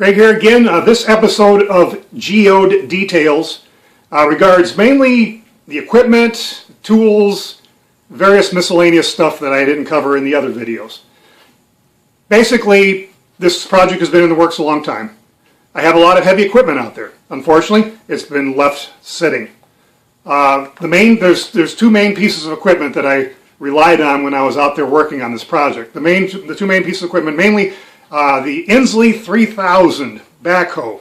Greg here again. This episode of Geode Details regards mainly the equipment, tools, various miscellaneous stuff that I didn't cover in the other videos. Basically, this project has been in the works a long time. I have a lot of heavy equipment out there. Unfortunately, it's been left sitting. There's two main pieces of equipment that I relied on when I was out there working on this project. The two main pieces of equipment, mainly the Inslee 3000 backhoe.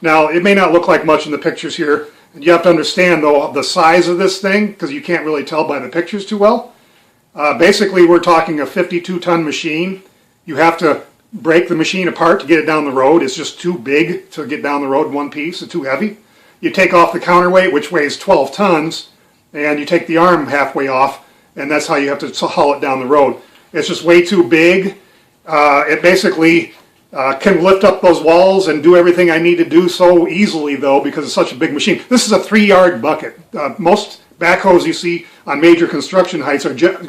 Now, it may not look like much in the pictures here. You have to understand, though, the size of this thing, because you can't really tell by the pictures too well. Basically, we're talking a 52-ton machine. You have to break the machine apart to get it down the road. It's just too big to get down the road in one piece. It's too heavy. You take off the counterweight, which weighs 12 tons, and you take the arm halfway off, and that's how you have to haul it down the road. It's just way too big. It basically can lift up those walls and do everything I need to do so easily, though, because it's such a big machine. This is a 3-yard bucket. Most backhoes you see on major construction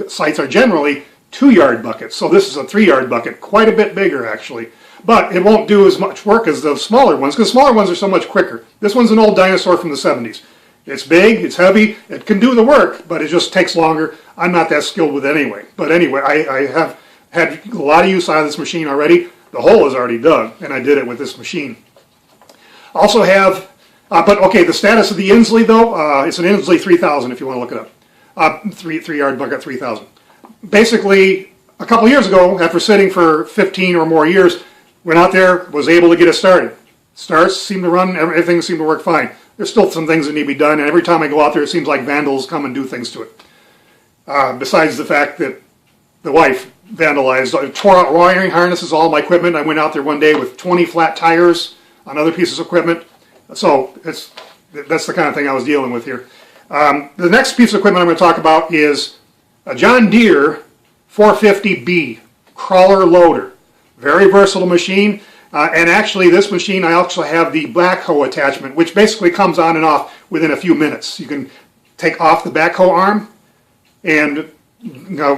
sites are generally 2-yard buckets. So this is a 3-yard bucket, quite a bit bigger actually. But it won't do as much work as the smaller ones, because smaller ones are so much quicker. This one's an old dinosaur from the 70s. It's big, it's heavy, it can do the work, but it just takes longer. I'm not that skilled with it anyway. But anyway, I have had a lot of use out of this machine already. The hole is already dug, and I did it with this machine. Also have, the status of the Inslee, though, it's an Inslee 3000 if you want to look it up. 3-yard bucket 3000. Basically, a couple years ago, after sitting for 15 or more years, went out there, was able to get it started. Starts, seem to run, everything seemed to work fine. There's still some things that need to be done, and every time I go out there, it seems like vandals come and do things to it. Besides the fact that the wife vandalized, tore out wiring harnesses, all my equipment. I went out there one day with 20 flat tires on other pieces of equipment. So that's the kind of thing I was dealing with here. The next piece of equipment I'm going to talk about is a John Deere 450B crawler loader. Very versatile machine. And actually this machine, I also have the backhoe attachment, which basically comes on and off within a few minutes. You can take off the backhoe arm and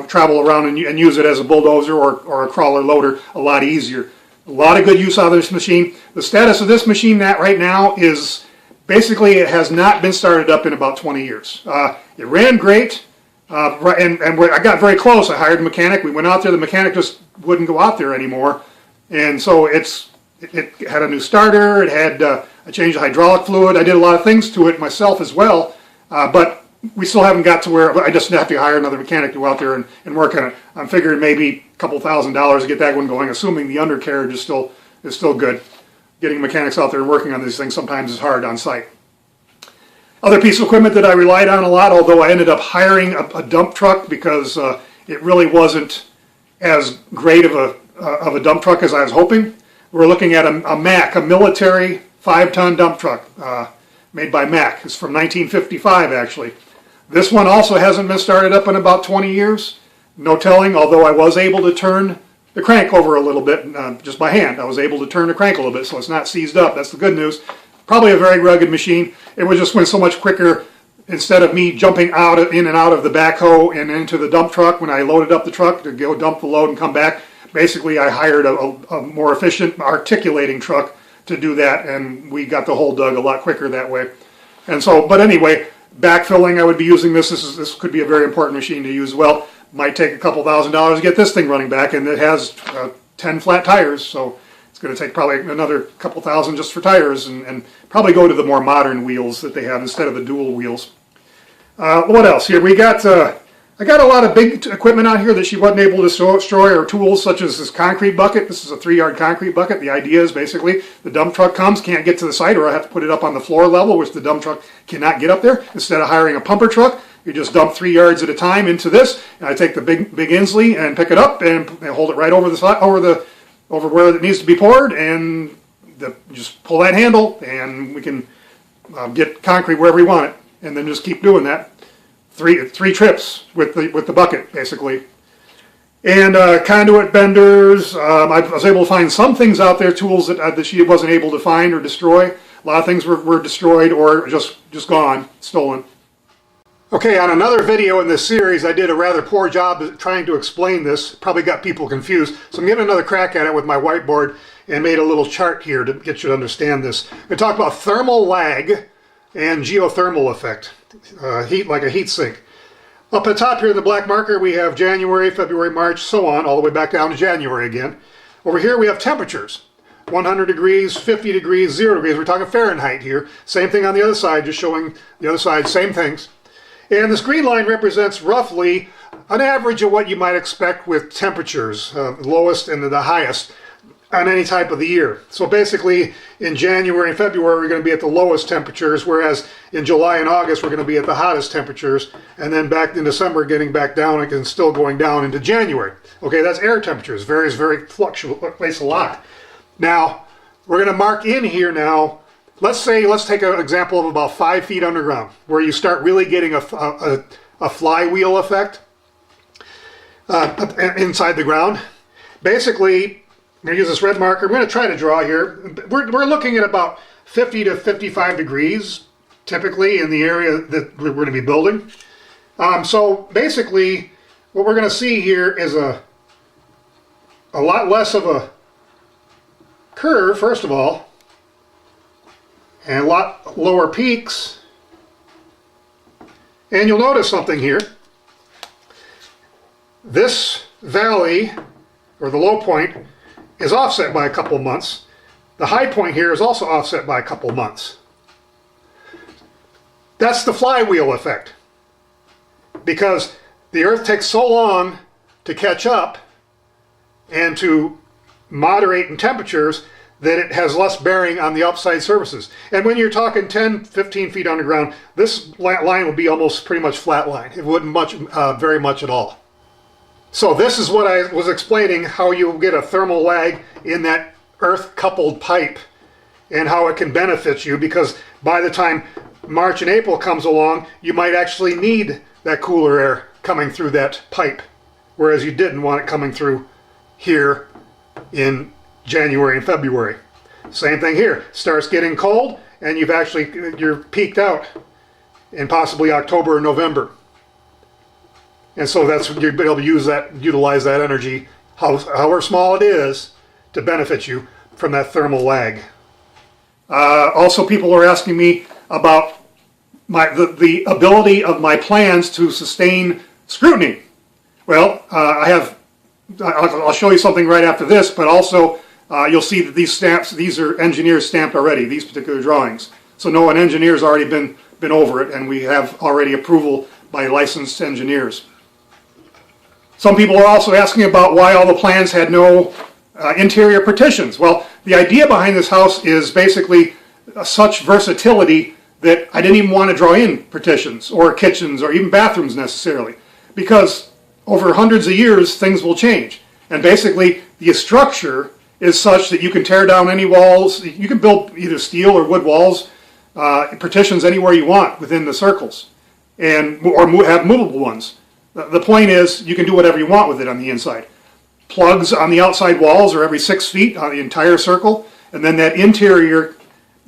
travel around and use it as a bulldozer or a crawler loader a lot easier. A lot of good use out of this machine. The status of this machine right now is basically it has not been started up in about 20 years. It ran great, and I got very close. I hired a mechanic. We went out there. The mechanic just wouldn't go out there anymore, and so it had a new starter. It had I changed the hydraulic fluid. I did a lot of things to it myself as well, but we still haven't got to where I just have to hire another mechanic to go out there and work on it. I'm figuring maybe a couple $1,000 to get that one going, assuming the undercarriage is still good. Getting mechanics out there and working on these things sometimes is hard on site. Other piece of equipment that I relied on a lot, although I ended up hiring a dump truck because it really wasn't as great of a dump truck as I was hoping. We're looking at a Mack, a military 5-ton dump truck made by Mack. It's from 1955 actually. This one also hasn't been started up in about 20 years. No telling, although I was able to turn the crank over a little bit just by hand. I was able to turn the crank a little bit, so it's not seized up. That's the good news. Probably a very rugged machine. It would just went so much quicker. Instead of me jumping in and out of the backhoe and into the dump truck when I loaded up the truck to go dump the load and come back, basically I hired a more efficient articulating truck to do that, and we got the hole dug a lot quicker that way. And so, but anyway, backfilling, I would be using this. This could be a very important machine to use well. Might take a couple $1,000s to get this thing running back, and it has 10 flat tires, so it's going to take probably another couple $1,000 just for tires, and probably go to the more modern wheels that they have instead of the dual wheels. What else here? I got a lot of big equipment out here that she wasn't able to destroy, or tools such as this concrete bucket. This is a 3-yard concrete bucket. The idea is basically the dump truck comes, can't get to the site, or I have to put it up on the floor level, which the dump truck cannot get up there. Instead of hiring a pumper truck, you just dump 3 yards at a time into this, and I take the big Inslee and pick it up and hold it right over the side, over where it needs to be poured, and just pull that handle, and we can get concrete wherever we want it, and then just keep doing that. Three trips with the bucket basically, and conduit benders. I was able to find some things out there, tools that she wasn't able to find or destroy. A lot of things were destroyed or just gone, stolen. Okay, on another video in this series, I did a rather poor job at trying to explain this. Probably got people confused. So I'm getting another crack at it with my whiteboard. and made a little chart here to get you to understand this. We talk about thermal lag and geothermal effect, heat like a heat sink. Up at the top here in the black marker, we have January, February, March, so on, all the way back down to January again. Over here we have temperatures. 100 degrees, 50 degrees, 0 degrees. We're talking Fahrenheit here. Same thing on the other side, just showing the other side, same things. And this green line represents roughly an average of what you might expect with temperatures, lowest and the highest on any type of the year. So basically in January and February we're going to be at the lowest temperatures, whereas in July and August we're going to be at the hottest temperatures, and then back in December getting back down and still going down into January. Okay, that's air temperatures. Varies very fluctuates a lot. Now we're going to mark in here now. Let's take an example of about 5 feet underground, where you start really getting a flywheel effect inside the ground. Basically, I'm going to use this red marker. I'm going to try to draw here. We're looking at about 50 to 55 degrees, typically, in the area that we're going to be building. So basically, what we're going to see here is a lot less of a curve, first of all, and a lot lower peaks. And you'll notice something here. This valley, or the low point, is offset by a couple months. The high point here is also offset by a couple months. That's the flywheel effect. Because the Earth takes so long to catch up and to moderate in temperatures that it has less bearing on the outside surfaces. And when you're talking 10, 15 feet underground, this line would be almost pretty much flat line. It wouldn't very much at all. So this is what I was explaining, how you get a thermal lag in that earth-coupled pipe and how it can benefit you, because by the time March and April comes along, you might actually need that cooler air coming through that pipe, whereas you didn't want it coming through here in January and February. Same thing here. Starts getting cold and you're peaked out in possibly October or November. And so you'll be able to utilize that energy, however small it is, to benefit you from that thermal lag. Also, people are asking me about the ability of my plans to sustain scrutiny. Well, I'll show you something right after this, but also you'll see that these stamps, these are engineers stamped already, these particular drawings. So no, an engineer's already been over it, and we have already approval by licensed engineers. Some people are also asking about why all the plans had no interior partitions. Well, the idea behind this house is basically such versatility that I didn't even want to draw in partitions or kitchens or even bathrooms necessarily, because over hundreds of years things will change. And basically the structure is such that you can tear down any walls. You can build either steel or wood walls, partitions anywhere you want within the circles, or have movable ones. The point is, you can do whatever you want with it on the inside. Plugs on the outside walls are every 6 feet on the entire circle, and then that interior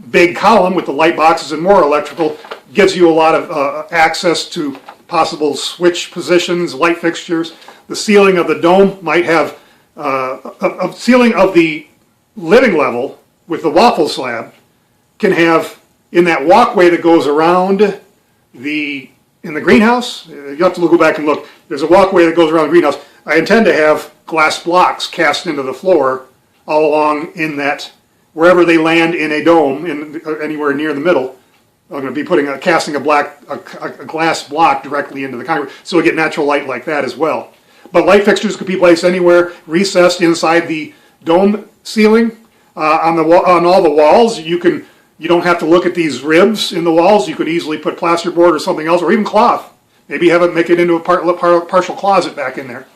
big column with the light boxes and more electrical gives you a lot of access to possible switch positions, light fixtures. The ceiling of the dome might have a ceiling of the living level with the waffle slab can have, in that walkway that goes around in the greenhouse, you have to go back and look, there's a walkway that goes around the greenhouse. I intend to have glass blocks cast into the floor all along in that, wherever they land in a dome, anywhere near the middle. I'm going to be casting a glass block directly into the concrete, so we get natural light like that as well. But light fixtures could be placed anywhere, recessed inside the dome ceiling, on all the walls. You don't have to look at these ribs in the walls. You could easily put plasterboard or something else, or even cloth. Maybe make it into a partial closet back in there.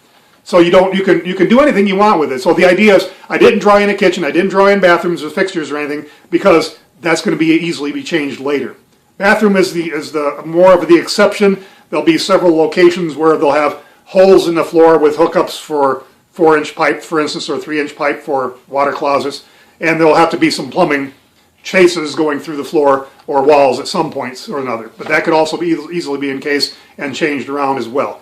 So you can do anything you want with it. So the idea is, I didn't draw in a kitchen, I didn't draw in bathrooms or fixtures or anything, because that's going to easily be changed later. Bathroom is the more of the exception. There'll be several locations where they'll have holes in the floor with hookups for 4-inch pipe, for instance, or 3-inch pipe for water closets, and there'll have to be some plumbing chases going through the floor or walls at some points or another. But that could also easily be encased and changed around as well.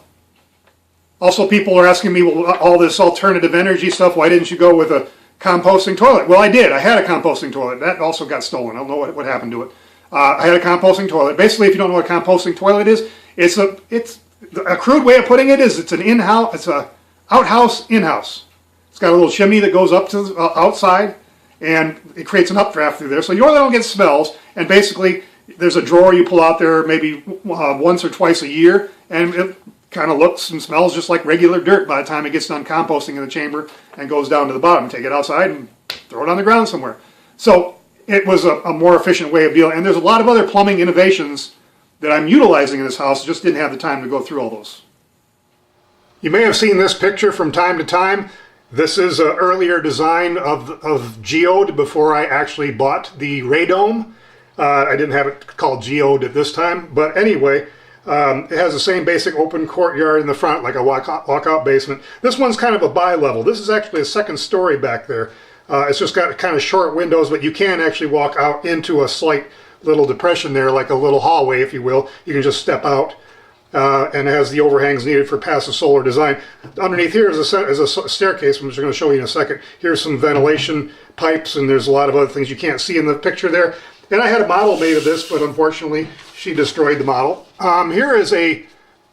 Also, people are asking me, well, all this alternative energy stuff, why didn't you go with a composting toilet. Well, I did. I had a composting toilet. That also got stolen. I don't know what happened to it. I had a composting toilet. Basically, if you don't know what a composting toilet is, it's a crude way of putting it is it's an in-house, it's a outhouse in-house. It's got a little chimney that goes up to the outside, and it creates an updraft through there. So you really don't get smells. And basically, there's a drawer you pull out there maybe once or twice a year, and it kind of looks and smells just like regular dirt by the time it gets done composting in the chamber and goes down to the bottom. Take it outside and throw it on the ground somewhere. So it was a more efficient way of dealing. And there's a lot of other plumbing innovations that I'm utilizing in this house. Just didn't have the time to go through all those. You may have seen this picture from time to time. This is an earlier design of Geode before I actually bought the radome. I didn't have it called Geode at this time, but anyway, it has the same basic open courtyard in the front, like a walkout basement. This one's kind of a bi-level. This is actually a second story back there. It's just got kind of short windows, but you can actually walk out into a slight little depression there, like a little hallway, if you will. You can just step out, and it has the overhangs needed for passive solar design. Underneath here is a staircase, which I'm going to show you in a second. Here's some ventilation pipes, and there's a lot of other things you can't see in the picture there. And I had a model made of this, but unfortunately, she destroyed the model. Here is a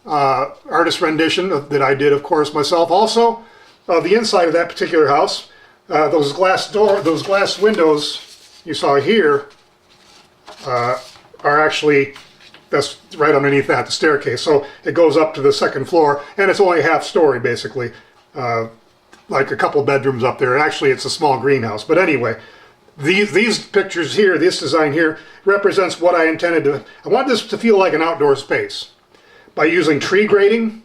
artist rendition that I did, of course, myself. Also, the inside of that particular house. Those glass windows you saw here are actually, that's right underneath that, the staircase. So it goes up to the second floor, and it's only a half story, basically, like a couple bedrooms up there. Actually, it's a small greenhouse. But anyway, these pictures here, this design here, represents what I intended to. I want this to feel like an outdoor space by using tree grading,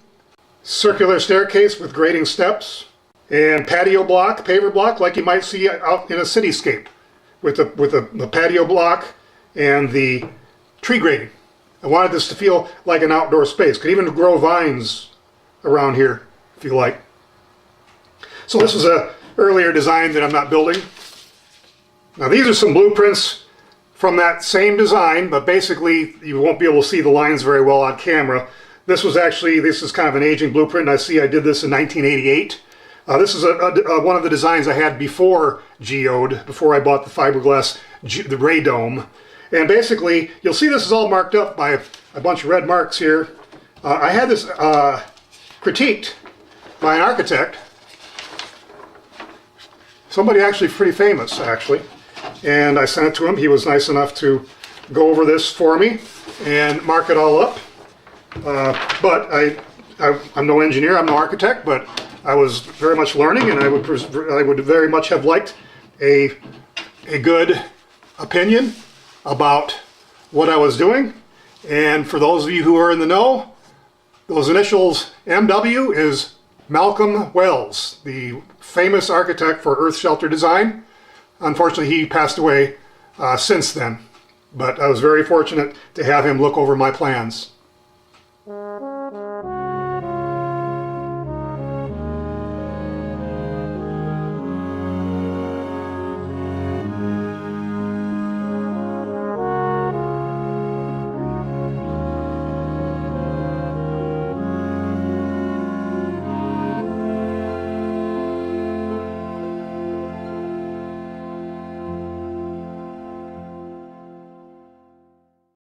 circular staircase with grading steps, and patio block, paver block, like you might see out in a cityscape, with the patio block and the tree grading. I wanted this to feel like an outdoor space. Could even grow vines around here, if you like. So this is an earlier design that I'm not building. Now these are some blueprints from that same design, but basically you won't be able to see the lines very well on camera. This is kind of an aging blueprint. I did this in 1988. This is one of the designs I had before Geode, before I bought the fiberglass, the radome. And basically, you'll see this is all marked up by a bunch of red marks here. I had this critiqued by an architect. Somebody actually pretty famous, actually. And I sent it to him. He was nice enough to go over this for me and mark it all up. But I'm no engineer, I'm no architect, but I was very much learning, and I would very much have liked a good opinion about what I was doing. And for those of you who are in the know, those initials MW is Malcolm Wells, the famous architect for earth shelter design. Unfortunately, he passed away since then, but I was very fortunate to have him look over my plans.